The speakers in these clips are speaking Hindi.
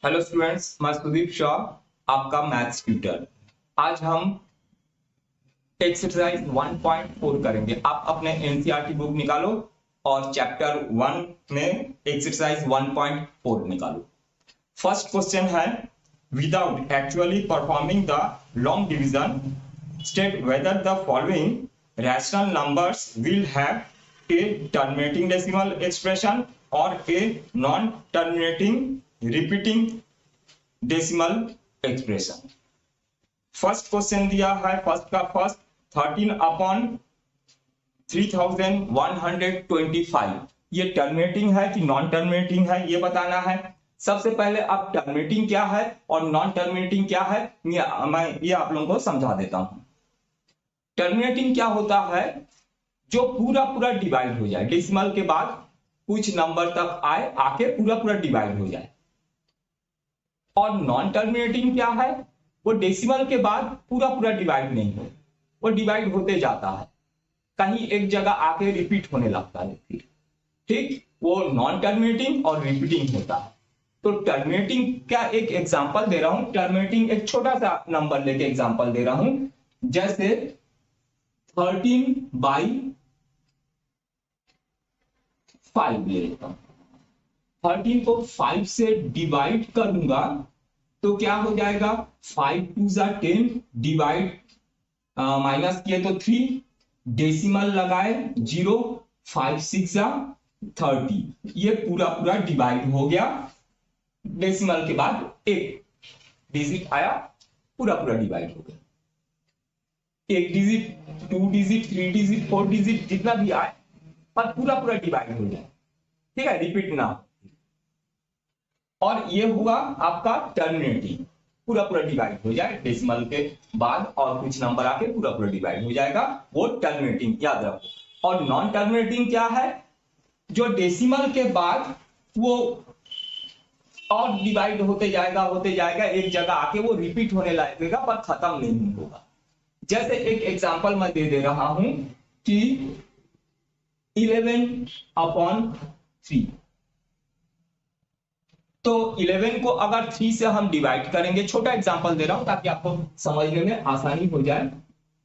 हेलो स्टूडेंट्स, मैं सुदीप शाह, आपका मैथ्स ट्यूटर। आज हम एक्सरसाइज 1.4 करेंगे। आप अपने एनसीईआरटी बुक निकालो और चैप्टर 1 में एक्सरसाइज 1.4 निकालो। फर्स्ट क्वेश्चन है, without actually performing the long division state whether the following rational numbers will have a terminating decimal expression और a non terminating repeating decimal expression. First question दिया है, फर्स्ट का फर्स्ट 13/3125 ये टर्मिनेटिंग है कि नॉन टर्मिनेटिंग है ये बताना है। सबसे पहले अब टर्मिनेटिंग क्या है और नॉन टर्मिनेटिंग क्या है मैं ये आप लोगों को समझा देता हूं। टर्मिनेटिंग क्या होता है, जो पूरा पूरा डिवाइड हो जाए, डेसिमल के बाद कुछ नंबर तक आके पूरा पूरा डिवाइड हो जाए। और नॉन टर्मिनेटिंग क्या है, वो डेसिमल के बाद पूरा पूरा डिवाइड नहीं हो, वो डिवाइड होते जाता है, कहीं एक जगह आके रिपीट होने लगता है फिर। ठीक, वो नॉन टर्मिनेटिंग और रिपीटिंग होता है। तो टर्मिनेटिंग का एक एग्जांपल दे रहा हूं। टर्मिनेटिंग एक छोटा सा नंबर लेके एग्जांपल दे रहा हूं, जैसे 13/5 ले लेता हूं। 13 को 5 से डिवाइड करूंगा तो क्या हो जाएगा, 5 2 जा 10 डिवाइड माइनस किए तो 3, डेसिमल लगाए 0, 5 6 जा 30, ये पूरा पूरा डिवाइड हो गया। डेसिमल के बाद एक डिजिट आया, पूरा पूरा डिवाइड हो गया। एक डिजिट, 2 डिजिट, 3 डिजिट, 4 डिजिट जितना भी आए पर पूरा पूरा डिवाइड हो जाए, ठीक है, रिपीट ना। और ये हुआ आपका टर्मिनेटिंग, पूरा पूरा डिवाइड हो जाए डेसिमल के बाद और कुछ नंबर आके पूरा पूरा डिवाइड हो जाएगा, वो टर्मिनेटिंग याद रखो। और नॉन टर्मिनेटिंग क्या है, जो डेसिमल के बाद वो और डिवाइड होते जाएगा एक जगह आके वो रिपीट होने लगेगा पर खत्म नहीं होगा। जैसे एक एग्जांपल मैं दे रहा हूं कि 11/3, तो 11 को अगर 3 से हम डिवाइड करेंगे, छोटा एग्जांपल दे रहा हूं ताकि आपको समझने में आसानी हो जाए,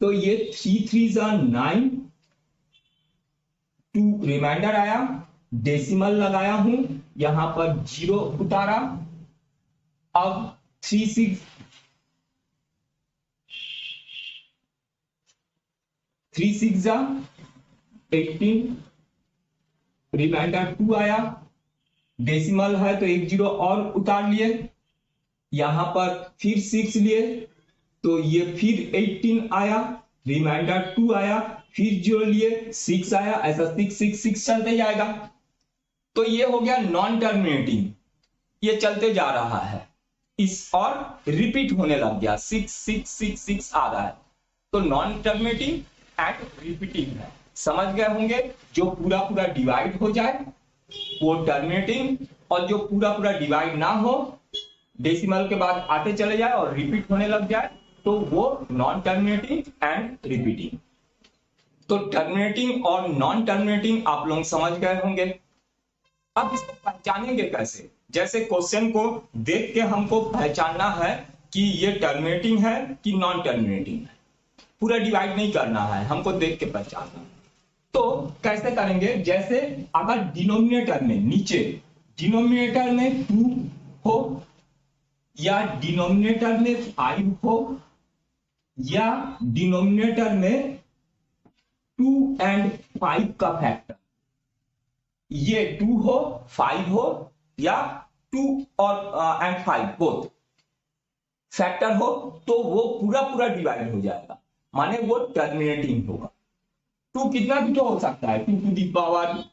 तो ये 3 3 जा 9, 2 रिमाइंडर आया, डेसिमल लगाया हूं, यहां पर 0 उतारा, अब 3 6 जा 18, रिमाइंडर 2 आया, डेसिमल है तो एक 0 और उतार लिए, यहां पर फिर 6 लिए तो ये फिर 18 आया, रिमाइंडर 2 आया, फिर 0 लिए 6 आया, ऐसा 6 6 6 चलते जाएगा। तो ये हो गया नॉन टर्मिनेटिंग, ये चलते जा रहा है इस और रिपीट होने लग गया, 6 6 6 6 आ रहा है, तो नॉन टर्मिनेटिंग एंड रिपीटिंग है। समझ गए होंगे, जो पूरा पूरा डिवाइड हो जाए वो टर्मिनेटिंग, और जो पूरा पूरा डिवाइड ना हो, डेसिमल के बाद आते चले जाए और रिपीट होने लग जाए, तो वो नॉन टर्मिनेटिंग एंड रिपीटिंग। तो टर्मिनेटिंग और नॉन टर्मिनेटिंग आप लोग समझ गए होंगे। अब इसको पहचानेंगे कैसे, जैसे क्वेश्चन को देख के हमको पहचानना है कि ये टर्मिनेटिंग है कि नॉन टर्मिनेटिंग है, पूरा डिवाइड नहीं करना है, हमको देख के पहचानना। तो कैसे करेंगे, जैसे अगर डिनोमिनेटर में, नीचे डिनोमिनेटर में 2 हो या डिनोमिनेटर में 5 हो या डिनोमिनेटर में 2 एंड 5 का फैक्टर, ये 2 हो 5 हो या 2 और एंड 5 बोथ फैक्टर हो, तो वो पूरा पूरा डिवाइड हो जाएगा, माने वो टर्मिनेटिंग होगा। 2 कितना भी तो हो सकता है, 2 टू दी पावर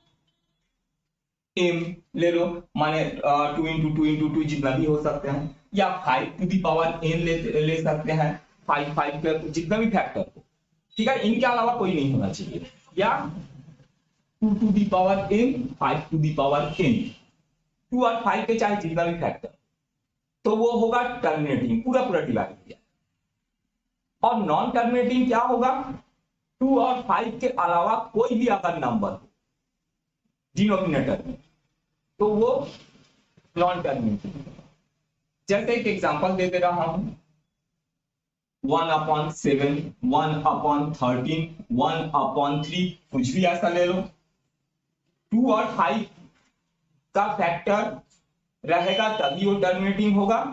m ले लो, माने 2 इंटू 2 इंटू 2 जितना भी हो सकते हैं, या 5 टू दी पावर n ले सकते हैं, 5 5 का जितना भी फैक्टर हो, ठीक है, इनके अलावा कोई नहीं होना चाहिए, या 2 to the power m 5 to the power n, 2 और 5 के चाहे जितना भी फैक्टर, तो वो होगा टर्मिनेटिंग, पूरा पूरा डिवाइड हो जाएगा। और नॉन टर्मिनेटिंग क्या होगा, 2 और 5 के अलावा कोई भी अगर नंबर हो डिनोमिनेटर में, तो वो नॉन टर्मिनेटिंग। जैसे एक एग्जांपल दे दे रहा हूं, 1/7, 1/13, 1/3, कुछ भी ऐसा ले लो। 2 और 5 का फैक्टर रहेगा तभी वो टर्मिनेटिंग होगा।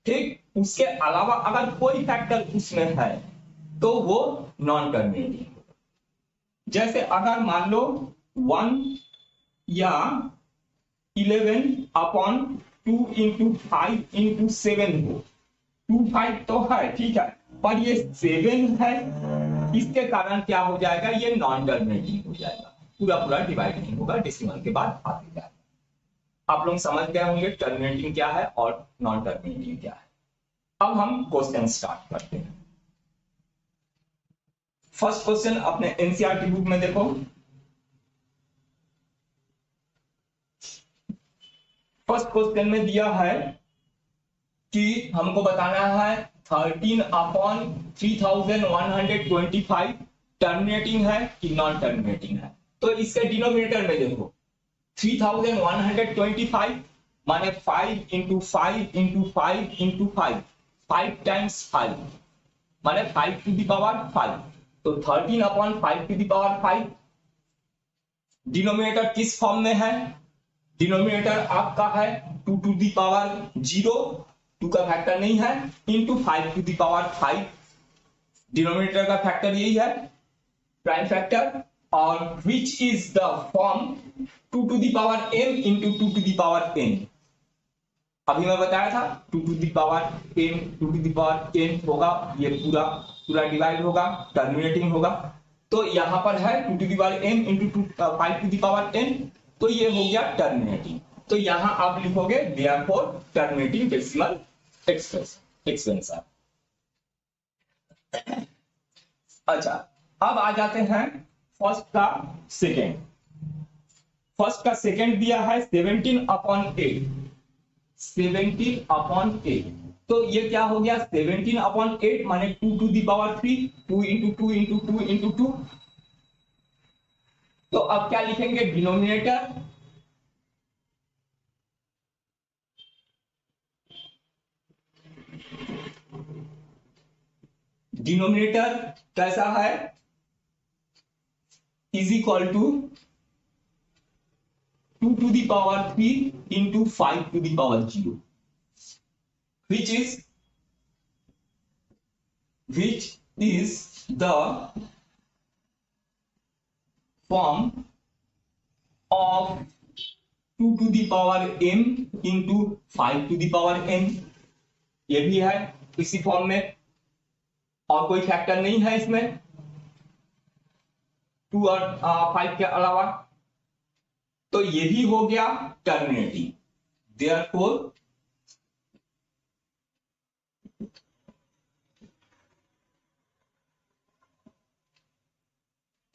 ठीक, उसके अलावा अगर कोई फैक्टर उसमें है तो वो नॉन टर्मिनेटिंग होगा। जैसे अगर मान लो 1 या 11/2 इंटू 5 इंटू 7 हो, 2/5 तो है, ठीक है, पर ये 7 है, इसके कारण क्या हो जाएगा, ये नॉन टर्मिनेटिंग हो जाएगा, पूरा पूरा डिवाइड नहीं होगा, डेसिमल के बाद आगे जाएगा। आप लोग समझ गए होंगे टर्मिनेटिंग क्या है और नॉन टर्मिनेटिंग क्या है। अब हम क्वेश्चन स्टार्ट करते हैं। फर्स्ट क्वेश्चन अपने एनसीईआरटी बुक में देखो। फर्स्ट क्वेश्चन में दिया है कि हमको बताना है 13/3125 टर्मिनेटिंग है कि नॉन टर्मिनेटिंग है। तो इसके डिनोमिनेटर में देखो 3125 माने 5 इंटू 5 इंटू 5 इंटू 5, 5 टाइम्स 5 माने 5 टू द पावर 5, तो 13/5 टू द पावर 5। डिनोमिनेटर किस फॉर्म में है, डिनोमिनेटर आपका है 2 टू द पावर 0, 2 का फैक्टर नहीं है, into 5 to the power 5। Denominator का फैक्टर यही है, प्राइम फैक्टर, और which is the form 2 to the power m into 2 to the power n। अभी मैं बताया था 2 to the power m 2 to the power n होगा, ये पूरा पूरा डिवाइड होगा, टर्मिनेटिंग होगा। तो यहां पर है 2 to the power m into 5 to the power n, तो ये हो गया टर्मिनेटिंग। तो यहां आप लिखोगे देयरफॉर टर्मिनेटिंग डेसिमल एक्सपेंशन। अच्छा, अब आ जाते हैं फर्स्ट का सेकेंड। फर्स्ट का सेकेंड दिया है 17/8, 17/8। तो ये क्या हो गया, 17/8 माने 2 to the power 3, 2 into 2 into 2 into 2। तो अब क्या लिखेंगे, डिनोमिनेटर डिनोमिनेटर कैसा है, is equal to 2 to the power 3 into 5 to the power 0, which is the form of 2 to the power m into 5 to the power n। ये भी है इसी फॉर्म में, और कोई फैक्टर नहीं है इसमें 2 और 5 के अलावा। तो ये भी हो गया टर्मिनेटिंग, देयरफॉर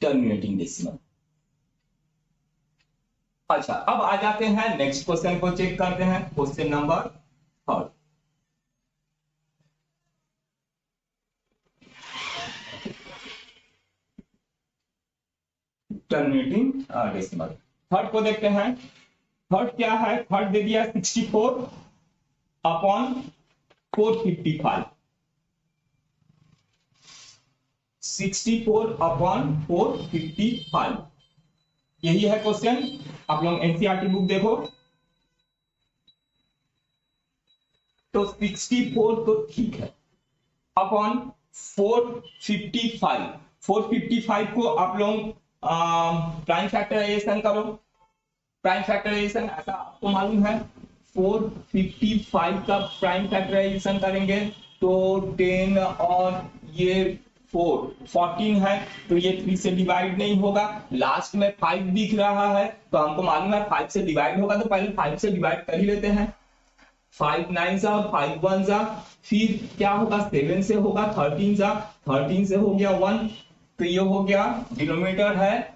टर्मिनेटिंग डेसिमल। अच्छा, अब आ जाते हैं नेक्स्ट क्वेश्चन को चेक करते हैं, question number 3। Terminating decimal. Third को देखते हैं। थर्ड क्या है, थर्ड दे दिया 64/455, 64/455, यही है क्वेश्चन। आप लोग एनसीईआरटी बुक देखो। तो 64 तो ठीक है, अपॉन 455, 455 को आप लोग प्राइम फैक्टराइजेशन करो। प्राइम फैक्टराइजेशन ऐसा आपको मालूम है, 455 का प्राइम फैक्टराइजेशन करेंगे तो 10 और ये 14 है, तो ये 3 से डिवाइड नहीं होगा, लास्ट में 5 दिख रहा है, तो हमको मालूम है 5 से डिवाइड होगा, तो पहले 5 से डिवाइड कर ही लेते हैं। 5 9 जा, 5 1 जा, फिर क्या होगा 7 से होगा, 13 जा, 13 से हो गया 1, तो ये हो गया डिनोमिनेटर है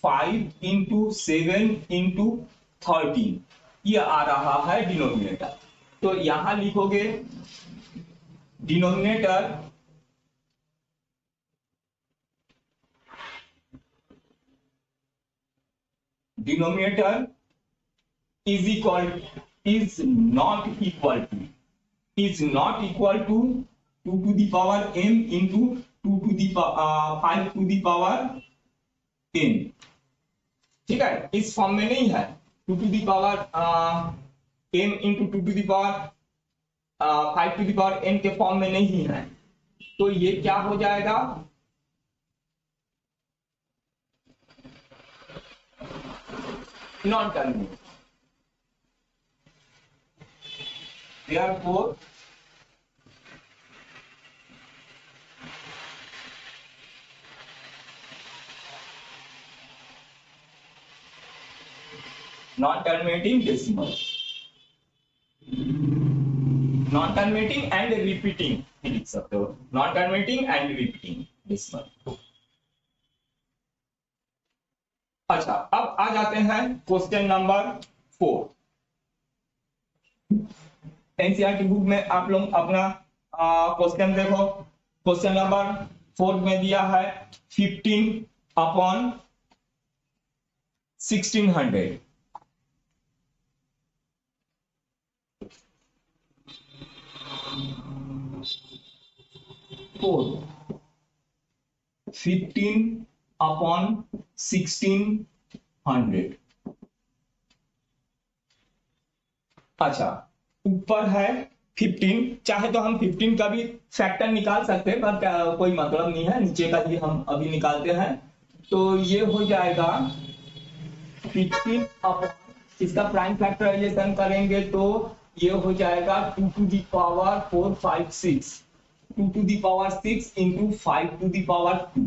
5 इंटू 7 इंटू 13, ये आ रहा है डिनोमिनेटर। तो यहां लिखोगे denominator denominator is not equal to is not equal to 2 to the power m into 2 to the 5 to the power n। ठीक है, इस फॉर्म में नहीं है। 2 to the power m into 2 to the power 5 to the power n के फॉर्म में नहीं है। तो ये क्या हो जाएगा, non terminating. Therefore non-terminating decimal, non-terminating and repeating लिख सकते हो, non-terminating and repeating decimal। अच्छा, अब आ जाते हैं क्वेश्चन नंबर 4। एनसीईआरटी बुक में आप लोग अपना क्वेश्चन देखो। क्वेश्चन नंबर 4 में दिया है 15 अपॉन 1600। 15 अपॉन 1600। अच्छा, ऊपर है 15, चाहे तो हम 15 का भी फैक्टर निकाल सकते हैं, पर कोई मतलब नहीं है, नीचे का ही हम अभी निकालते हैं। तो ये हो जाएगा 15 अपॉन, इसका प्राइम फैक्टराइजेशन करेंगे तो ये हो जाएगा 2 to the power 456, 2 to the power 6 into 5 to the power 2।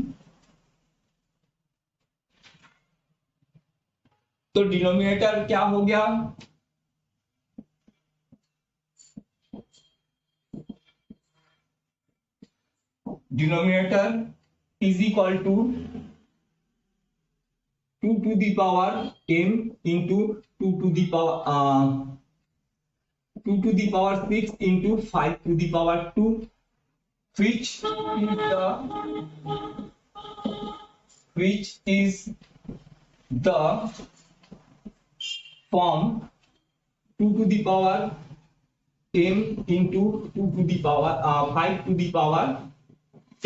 तो डिनोमिनेटर क्या हो गया, denominator is equal to 2 to the power m into 2 to the power 2 to the power 6 into 5 to the power 2, which is the form 2 to the power m into 2 to the power 5 to the power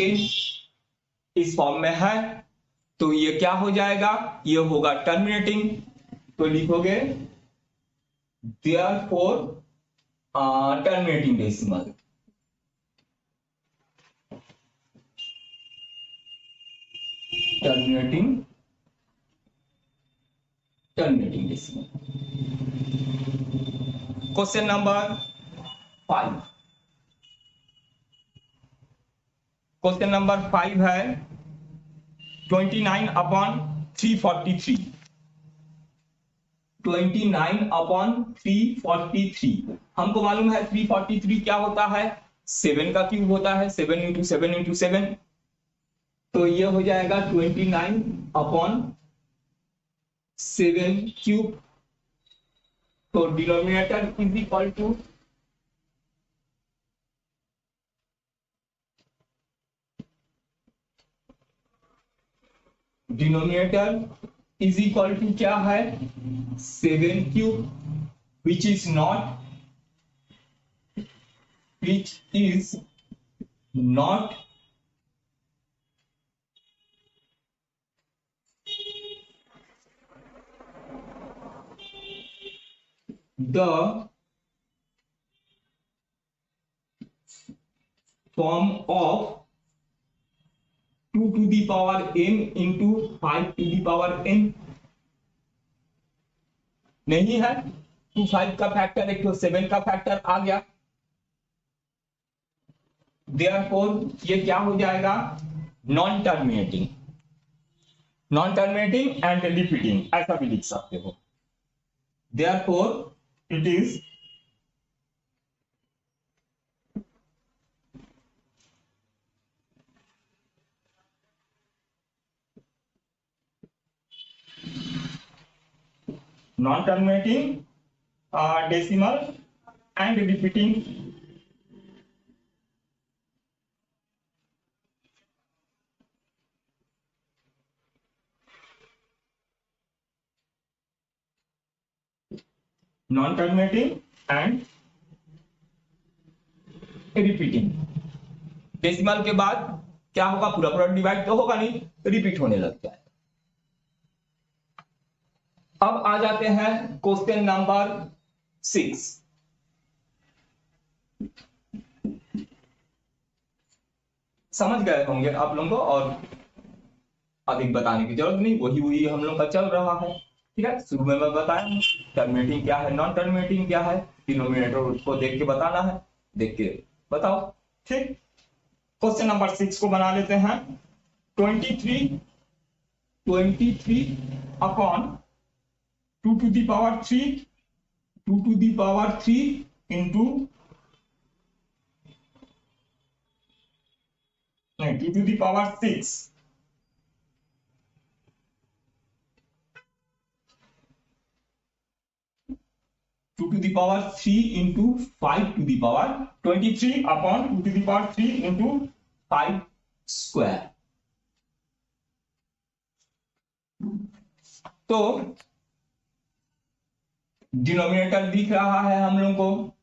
10 इस फॉर्म में है। तो ये क्या हो जाएगा, ये होगा टर्मिनेटिंग। तो लिखोगे therefore terminating decimal, terminating decimal। Question number 5, question number 5 है 29 अपॉन 343। 29 अपॉन 343, हमको मालूम है 343 क्या होता है, 7 का क्यूब होता है, 7 इंटू 7 इंटू 7। तो ये हो जाएगा 29 अपॉन 7 क्यूब। तो डिनोमिनेटर इज इक्वल टू क्या है, 7 cube, which is not the form of 2 to the power m into 5 to the power n। नहीं है, 2 5 का फैक्टर, एक तो 7 का फैक्टर आ गया। Therefore ये क्या हो जाएगा, non terminating, non terminating and repeating, ऐसा भी लिख सकते हो। Therefore it is non-terminating decimal and repeating non-terminating and repeating. Decimal के बाद क्या होगा, पूरा पूरा डिवाइड तो होगा नहीं, रिपीट होने लग जाए। अब आ जाते हैं क्वेश्चन नंबर 6। समझ गए होंगे आप लोगों को, और अधिक बताने की जरूरत नहीं, वही वही हम लोग का चल रहा है। ठीक है, शुरू में मैं बताया हूं टर्मिनेटिंग क्या है, नॉन टर्मिनेटिंग क्या है, डिनोमिनेटर को देख के बताना है, देख के बताओ। ठीक, क्वेश्चन नंबर 6 को बना लेते हैं। 23 upon 2 to the power 3 2 to the power 3 into 2 to the power 6 2 to the power 3 into 5 to the power 23 upon 2 to the power 3 into 5 square। तो डिनोमिनेटर दिख रहा है हम लोग को,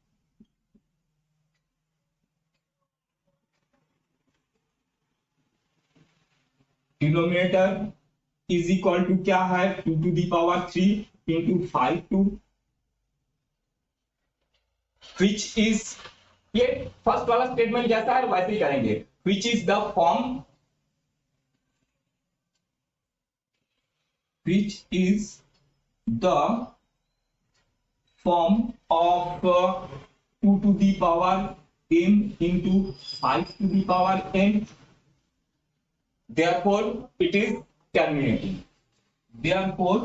डिनोमिनेटर इज इक्वल टू क्या है, 2 to the power 3 into 5 to, which is, ये फर्स्ट वाला स्टेटमेंट जैसा है वैसे ही करेंगे, which is the form, which is the form of 2 to the power m into 5 to the power n, therefore it is terminating, therefore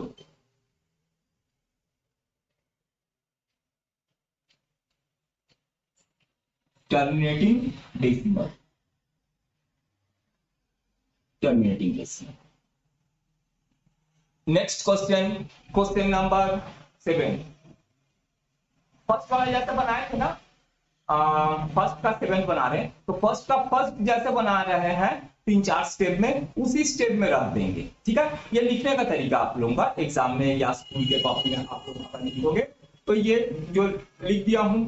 terminating decimal, terminating decimal। Next question, question number 7। First वाला जैसे बनाए थे ना, फर्स्ट का 7 बना रहे हैं, तो फर्स्ट का फर्स्ट जैसे बना रहे हैं 3-4 स्टेप में, उसी स्टेप में रख देंगे। ठीक है, ये लिखने का तरीका आप लोगों का एग्जाम में या स्कूल के कॉपी में आप लोग लिखोगे, तो ये जो लिख दिया हूं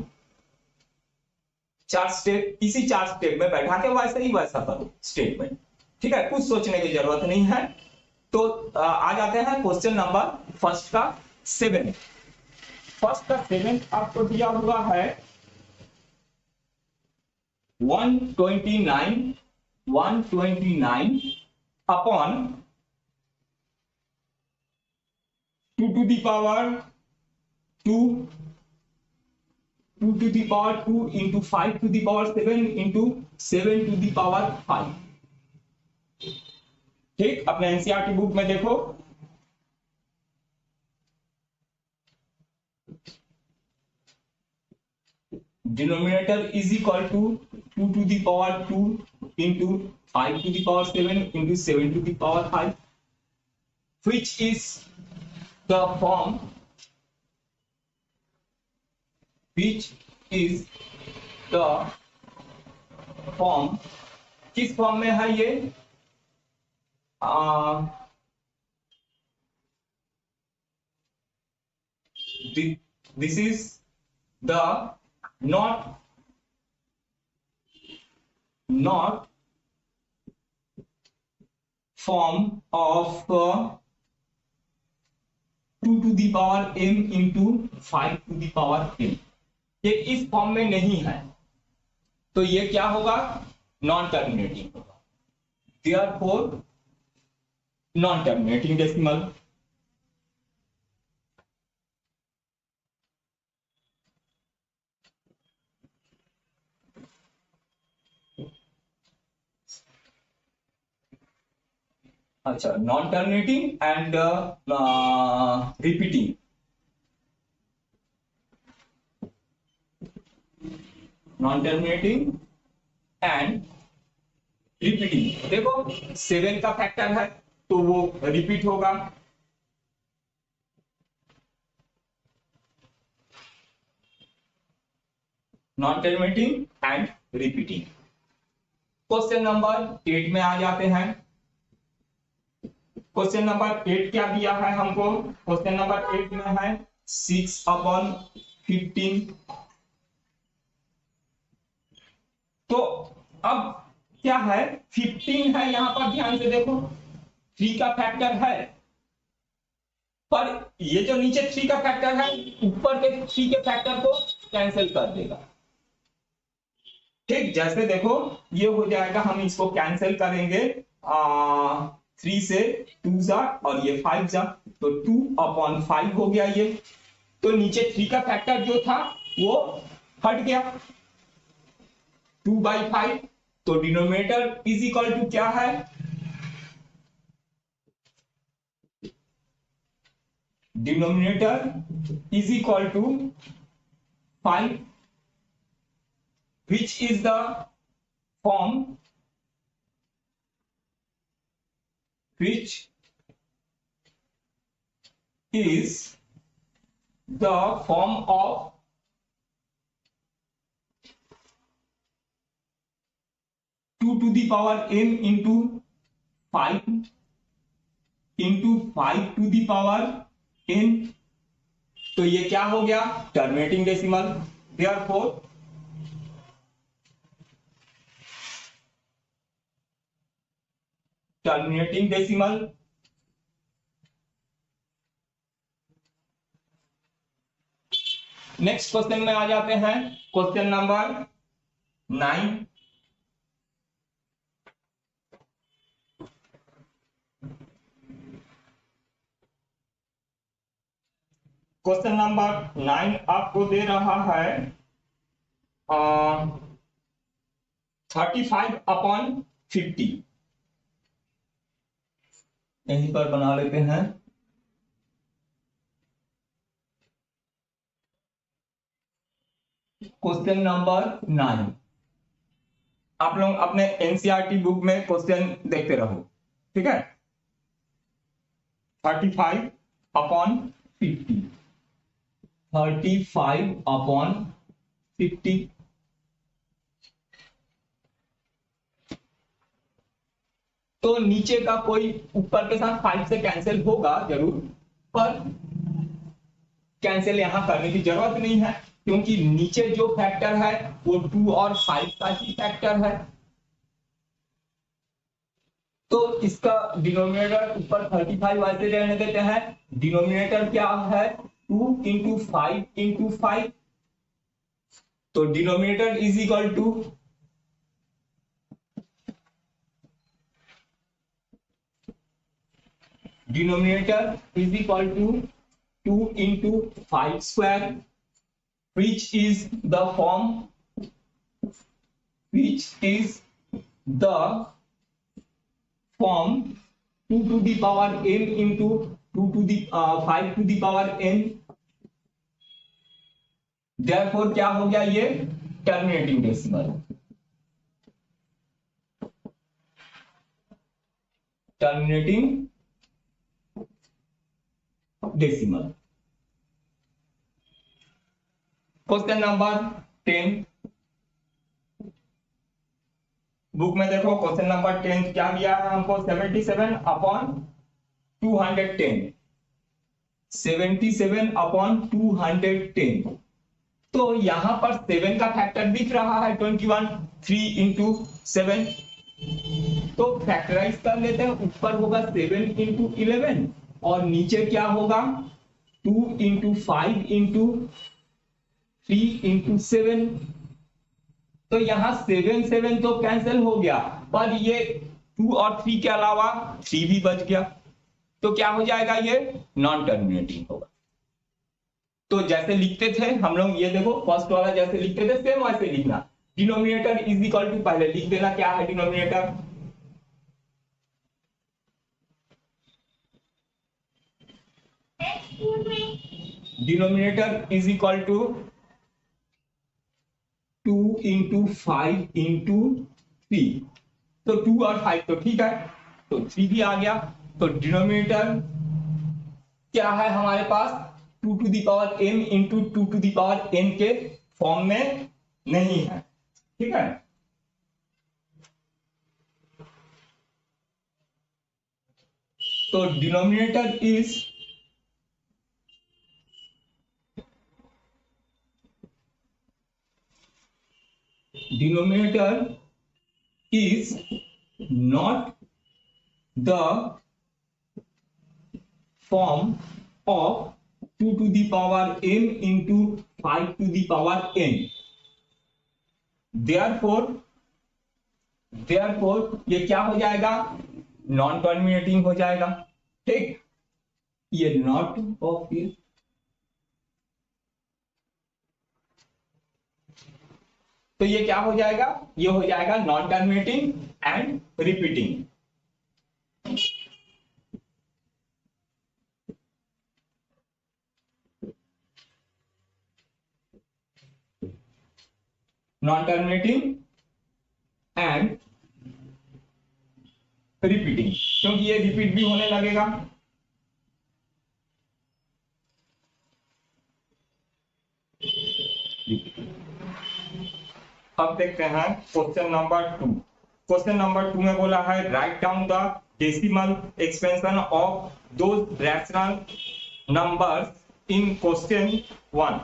4 स्टेप, इसी 4 स्टेप में बैठा के वैसे ही वैसा करो स्टेटमेंट। ठीक है, कुछ सोचने की जरूरत नहीं है। तो आ जाते हैं क्वेश्चन नंबर फर्स्ट का 7। फर्स्ट का 7 आपको दिया हुआ है 129 upon 2 to the power 2 2 to the power 2 into 5 to the power 7 into 7 to the power 5। ठीक, अपने एनसीईआरटी बुक में देखो, denominator is equal to 2 to the power 2 into 5 to the power 7 into 7 to the power 5, which is the form, which is the form, किस फॉर्म में है ये, this is the not form of 2 to the power m into 5 to the power m। ये इस फॉर्म में नहीं है, तो ये क्या होगा, नॉन टर्मिनेटिंग होगा, therefore नॉन टर्मिनेटिंग डेसिमल। अच्छा, non terminating and repeating, non terminating and repeating. देखो 7 का फैक्टर है तो वो रिपीट होगा, non terminating and repeating. Question number 8 में आ जाते हैं। क्वेश्चन नंबर 8 क्या दिया है हमको, क्वेश्चन नंबर 8 में है 6 अपॉन 15 तो अब क्या है, 15 है यहां पर, ध्यान से देखो 3 का फैक्टर है, पर ये जो नीचे 3 का फैक्टर है ऊपर के 3 के फैक्टर को कैंसिल कर देगा। ठीक, जैसे देखो ये हो जाएगा, हम इसको कैंसिल करेंगे 3 से 2 जा और ये 5 जा, तो 2/5 हो गया ये। तो नीचे 3 का फैक्टर जो था वो हट गया, 2/5। तो डिनोमिनेटर इज इक्वल टू क्या है, denominator is equal to 5, which is the form, which is the form of 2 to the power n into 5 into 5 to the power n। तो ये क्या हो गया, terminating decimal. Therefore terminating decimal next question में आ जाते हैं, क्वेश्चन नंबर 9। क्वेश्चन नंबर 9 आपको दे रहा है 35/50। यहीं पर बना लेते हैं। क्वेश्चन नंबर 9, आप लोग अपने एनसीईआरटी बुक में क्वेश्चन देखते रहो, ठीक है। 35/50, 35/50। तो नीचे का कोई ऊपर के साथ 5 से कैंसिल होगा जरूर, पर कैंसिल यहां करने की जरूरत नहीं है, क्योंकि नीचे जो फैक्टर है वो 2 और 5 का ही फैक्टर है। तो इसका डिनोमिनेटर ऊपर 35 वैसे रहने देते हैं, डिनोमिनेटर क्या है 2 इंटू 5 इंटू 5। तो denominator is equal to denominator is equal to 2 into 5 square, which is the form, which is the form 2 to the power n into 2 to the 5 to the power n। therefore क्या हो गया ये, terminating decimal. Terminating decimal. Question number 10 book में देखो, क्वेश्चन नंबर 10 क्या दिया है हमको, 77/210, 77/210। तो यहां पर 7 का फैक्टर दिख रहा है 21, 3 इंटू 7। तो फैक्टराइज कर लेते हैं, ऊपर होगा 7 इंटू 11 और नीचे क्या होगा 2 इंटू 5 इंटू 3 इंटू 7। तो यहां 7 7 तो कैंसिल हो गया, पर ये 2 और 3 के अलावा 3 भी बच गया, तो क्या हो जाएगा ये नॉन टर्मिनेटिंग होगा। तो जैसे लिखते थे हम लोग, ये देखो फर्स्ट वाला जैसे लिखते थे सेम वैसे लिखना, डिनोमिनेटर इज इक्वल टू, पहले लिख देना क्या है denominator, denominator is equal to 2 into 5 into 3। तो 2 और 5 तो ठीक है, तो 3 भी आ गया। तो डिनोमिनेटर क्या है हमारे पास, 2 to the power m into 2 to the power n के फॉर्म में नहीं है, ठीक है। तो denominator is denominator is not the form of 2 to the power n into 5 to the power n. therefore ये क्या हो जाएगा, नॉन टर्मिनेटिंग हो जाएगा। ठीक, ये नॉट ऑफ ये, तो ये क्या हो जाएगा, ये हो जाएगा non terminating and repeating. Non terminating and repeating, क्योंकि ये रिपीट भी होने लगेगा। अब देखते हैं क्वेश्चन नंबर 2। क्वेश्चन नंबर 2 में बोला है write down the decimal expansion of those rational numbers in question 1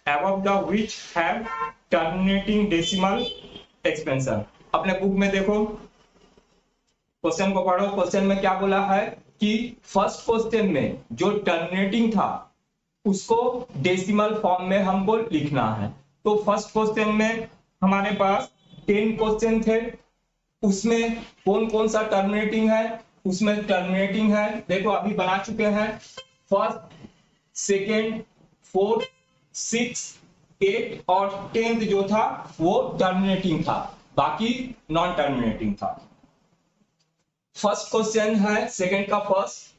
above the which have terminating decimal expansion। अपने बुक में देखो, क्वेश्चन को पढ़ो। क्वेश्चन में क्या बोला है कि फर्स्ट क्वेश्चन में जो टर्मिनेटिंग था उसको डेसिमल फॉर्म में हमको लिखना है। तो फर्स्ट क्वेश्चन में हमारे पास 10 क्वेश्चन थे, उसमें कौन कौन सा टर्मिनेटिंग है, उसमें टर्मिनेटिंग है देखो अभी बना चुके हैं, फर्स्ट, सेकेंड, फोर्थ, 6, 8 और 10th जो था वो टर्मिनेटिंग था, बाकी नॉन टर्मिनेटिंग था। फर्स्ट क्वेश्चन है सेकेंड का फर्स्ट,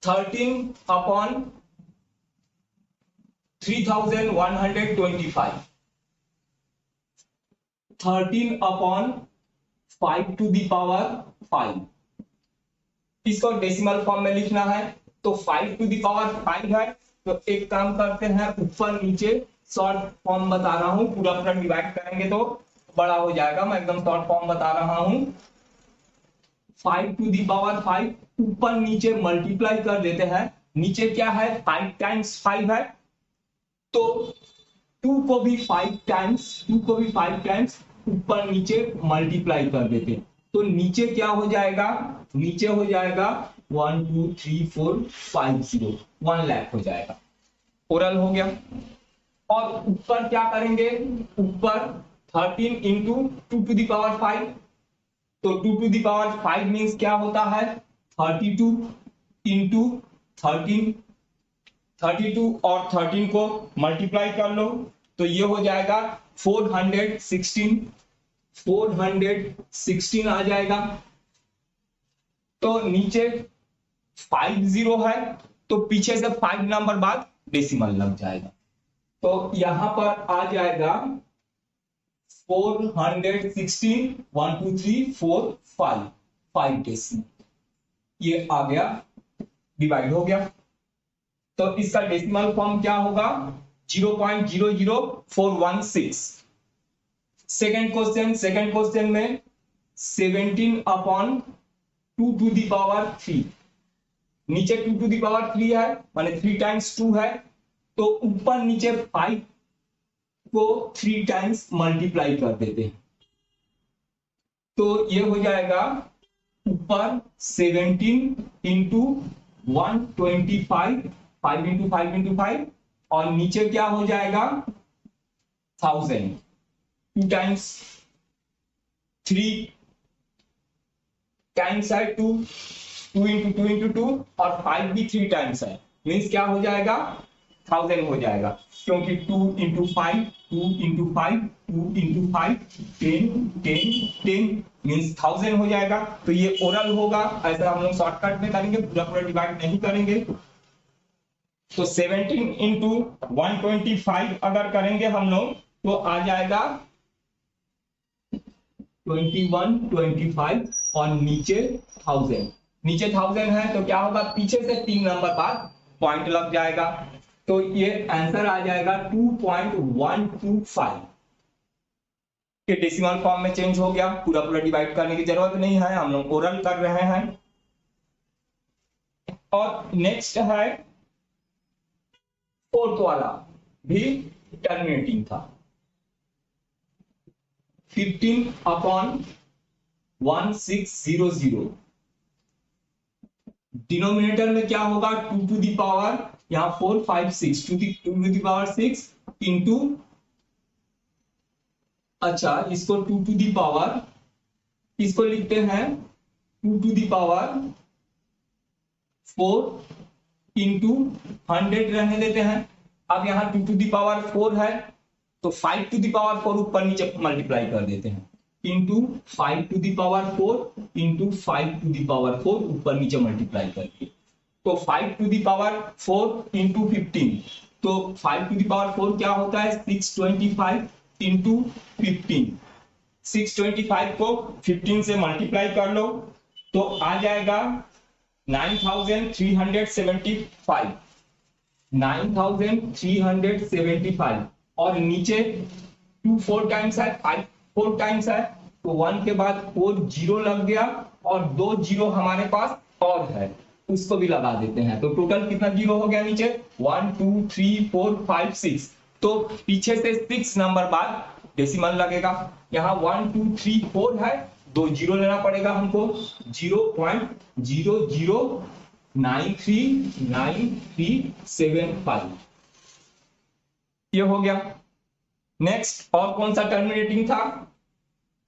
13/3125, 13/5 to the power 5, इसको डेसिमल फॉर्म में लिखना है। तो 5 to the power 5 है, तो एक काम करते हैं ऊपर नीचे शॉर्ट फॉर्म बता रहा हूं, पूरा पूरा डिवाइड करेंगे तो बड़ा हो जाएगा, मैं एकदम शॉर्ट फॉर्म बता रहा हूं। 5 to the power 5 ऊपर नीचे मल्टीप्लाई कर देते हैं, नीचे क्या है 5 times 5 है, तो 2 को भी 5 times ऊपर नीचे मल्टीप्लाई कर देते हैं, तो नीचे क्या हो जाएगा, नीचे हो जाएगा 1 2 3 4 5 0, 1 लाख हो जाएगा। ओरल हो गया। और ऊपर क्या करेंगे, ऊपर 13 इंटू 2 to the power 5, तो 2 to the power 5 मीन्स क्या होता है 32 इंटू 13, 32 और 13 को मल्टीप्लाई कर लो तो ये हो जाएगा 416 आ जाएगा। तो नीचे 50 है, तो पीछे से 5 नंबर बाद डेसिमल लग जाएगा, तो यहां पर आ जाएगा 416, 1 2 3 4 5 डेसिमल, ये आ गया, डिवाइड हो गया। तो इसका डेसिमल फॉर्म क्या होगा 0.00416। सेकेंड क्वेश्चन में 17/2 to the power 3, नीचे 2 to the power 3 है माने 3 times 2 है, तो ऊपर नीचे 5 को 3 times मल्टीप्लाई कर देते हैं, तो ये हो जाएगा ऊपर 17 इंटू 125, 5 इंटू 5 इंटू 5, और नीचे क्या हो जाएगा 1000, 2 times 3 टाइम्स है 2 इंटू 2 इंटू 2, और 5 भी 3 टाइम्स है, मीन्स क्या हो जाएगा 1000 हो जाएगा, क्योंकि 2 इंटू 5 2 इंटू 5 2 इंटू 5 10 10 10 मीन्स 1000 हो जाएगा। तो ये ओरल होगा, ऐसा हम लोग शॉर्टकट में करेंगे, पूरा पूरा डिवाइड नहीं करेंगे। तो 17 इंटू 125 अगर करेंगे हम लोग तो आ जाएगा 2125, और नीचे 1000 है, तो क्या होगा पीछे से 3 नंबर बाद पॉइंट लग जाएगा, तो ये आंसर आ जाएगा 2.125 के डेसिमल फॉर्म में चेंज हो गया। पूरा पूरा डिवाइड करने की जरूरत नहीं है, हम लोग ओरल कर रहे हैं। और नेक्स्ट है फोर्थ वाला, भी टर्मिनेटिंग था, 15/1600। डिनोमिनेटर में क्या होगा, 2 टू दी पावर, यहाँ 4 5 6, 2 टू दी पावर 6 इंटू, अच्छा इसको 2 टू दी पावर, इसको लिखते हैं 2 टू दी पावर 4 इंटू 100 रहने देते हैं। अब यहाँ 2 टू दी पावर 4 है तो 5 टू दी पावर 4 ऊपर नीचे मल्टीप्लाई कर देते हैं, into 5 to the power 4 into 5 to the power 4 ऊपर नीचे मल्टीप्लाई करके, तो 5 टू दी पावर 4 इंटू 15, तो 5 टू दी पावर 4 क्या होता है, 625 इंटू 15। 625 को 15 से मल्टीप्लाई कर लो तो आ जाएगा 9375, 9375, और नीचे 2 4 टाइम्स है, 5 4 टाइम्स है, तो 1 के बाद 4 जीरो लग गया और 2 जीरो हमारे पास और है, उसको भी लगा देते हैं, तो टोटल कितना जीरो हो गया नीचे, 1 2 3 4 5 6, तो पीछे से 6 नंबर बाद डेसिमल लगेगा। यहाँ 1 2 3 4 है, 2 जीरो लेना पड़ेगा हमको, 0.00939375, ये हो गया। नेक्स्ट और कौन सा टर्मिनेटिंग था,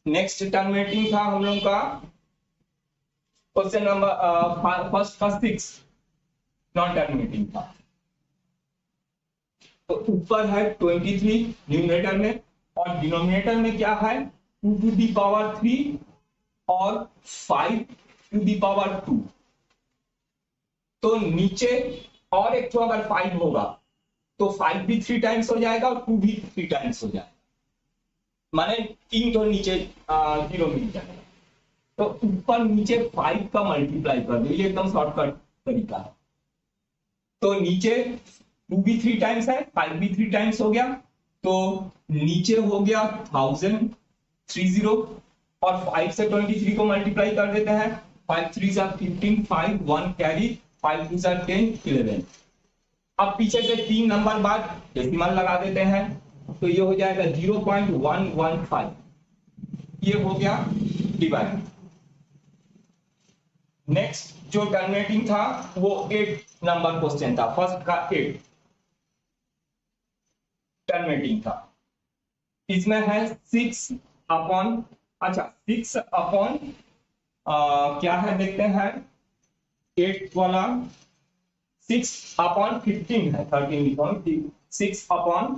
नेक्स्ट टर्मिनेटिंग था हम लोग का क्वेश्चन नंबर फर्स्ट का 6 नॉन टर्मिनेटिंग था। तो ऊपर है 23 न्यूमरेटर में और डिनोमिनेटर में क्या है 2 टू दी पावर 3 और 5 टू दी पावर 2, तो नीचे और एक तो अगर 5 होगा तो 5 भी 3 टाइम्स हो जाएगा और 2 भी 3 टाइम्स हो जाएगा, माने 3 तो नीचे जीरो मिल जाएगा, तो ऊपर नीचे 5 का मल्टीप्लाई कर दो, ये एकदम शॉर्टकट तरीका है। तो नीचे 2 भी 3 टाइम्स है, 5 भी 3 टाइम्स हो गया, तो नीचे हो गया 1030 और 5 से 23 को मल्टीप्लाई कर देते हैं, 5 3 15, 5 1 कैरी, 5 2 10 11। अब पीछे से 3 नंबर बाद डेसिमल लगा देते हैं, तो ये हो जाएगा 0.115, ये हो गया डिवाइड। नेक्स्ट जो टर्मिनेटिंग था वो 8 नंबर क्वेश्चन था, फर्स्ट का 8 टर्मिनेटिंग था, इसमें है 6 अपॉन, अच्छा 6 अपॉन क्या है देखते हैं, 8 वाला 6 अपॉन 15 है, 13 6 अपॉन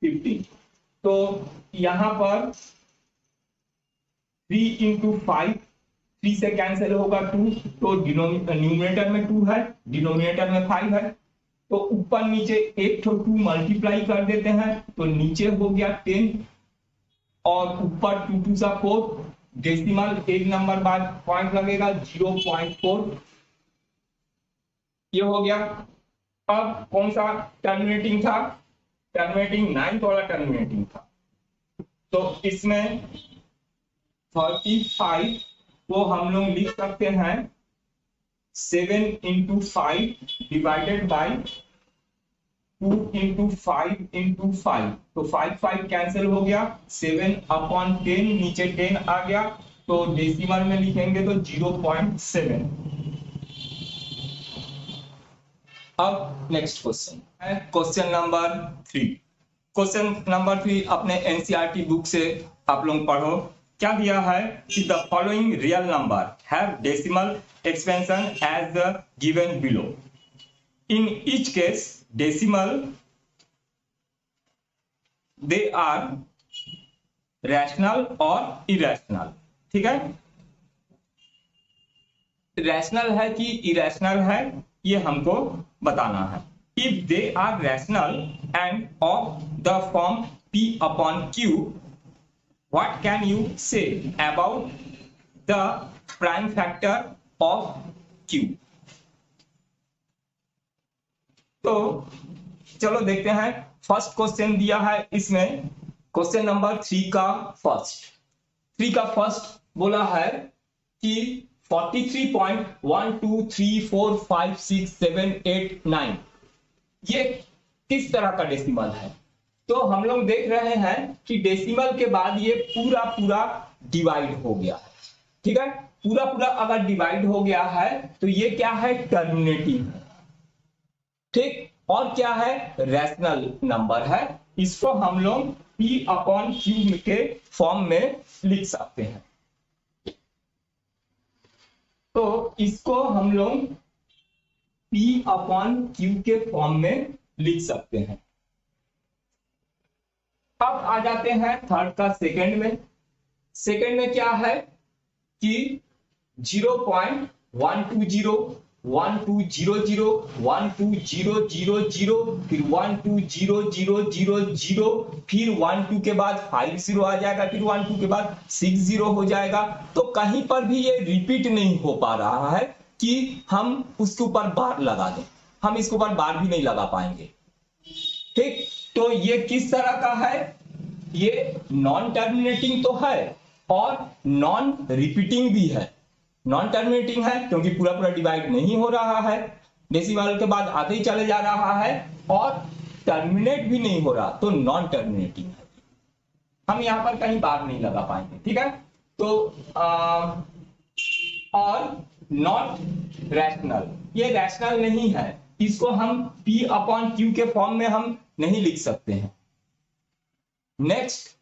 15, तो यहां पर 3 इंटू 5, 3 से कैंसिल होगा 2, तो न्यूमरेटर में 2 है, डिनोमिनेटर में 5 है, तो ऊपर नीचे एक तो 2 मल्टीप्लाई कर देते हैं, तो नीचे हो गया 10 और ऊपर 2 2 सा 4, डेसिमल एक नंबर बाद पॉइंट लगेगा 0.4, ये हो गया। अब कौन सा टर्मिनेटिंग था, टर्मिनेटिंग 9th वाला टर्मिनेटिंग था, तो इसमें 35 को हम लोग लिख सकते हैं 7 into 5 divided by 2 into 5 into 5, तो 5 5 कैंसिल हो गया, 7 अपॉन 10 नीचे 10 आ गया, तो डेसिमल में लिखेंगे तो 0.7। अब नेक्स्ट क्वेश्चन है क्वेश्चन नंबर 3। क्वेश्चन नंबर 3 अपने एनसीईआरटी बुक से आप लोग पढ़ो, क्या दिया है कि the following real number have decimal expansion as the given below, in each case decimal they are rational और इरेशनल, ठीक है, रैशनल है कि इरेशनल है ये हमको बताना है। If they are rational and of the form P upon Q, what can you say about the prime factor of Q? तो चलो देखते हैं, फर्स्ट क्वेश्चन दिया है इसमें, क्वेश्चन नंबर 3 का फर्स्ट बोला है कि 43.123456789 ये किस तरह का डेसिमल है, तो हम लोग देख रहे हैं कि डेसिमल के बाद ये पूरा पूरा डिवाइड हो गया है। ठीक है, पूरा पूरा अगर डिवाइड हो गया है तो ये क्या है, टर्मिनेटिंग है। ठीक, और क्या है, रैशनल नंबर है। इसको हम लोग P अपॉन Q के फॉर्म में लिख सकते हैं। तो इसको हम लोग P अपॉन Q के फॉर्म में लिख सकते हैं। अब आ जाते हैं थर्ड का सेकंड में। सेकंड में क्या है कि 0.120 1200 12000 फिर 120000 फिर 12 के बाद 50 आ जाएगा, फिर 12 के बाद 60 हो जाएगा। तो कहीं पर भी ये रिपीट नहीं हो पा रहा है कि हम उसके ऊपर बार लगा दें, हम इसके ऊपर बार भी नहीं लगा पाएंगे। ठीक, तो ये किस तरह का है, ये नॉन टर्मिनेटिंग तो है और नॉन रिपीटिंग भी है। नॉन टर्मिनेटिंग है क्योंकि पूरा पूरा डिवाइड नहीं हो रहा है, डेसिमल के बाद आते ही चले जा रहा है, और टर्मिनेट भी नहीं हो रहा, तो नॉन टर्मिनेटिंग है। हम यहां पर कहीं बार नहीं लगा पाएंगे। ठीक है, तो और नॉट रैशनल, ये रैशनल नहीं है, इसको हम P अपॉन Q के फॉर्म में हम नहीं लिख सकते हैं। नेक्स्ट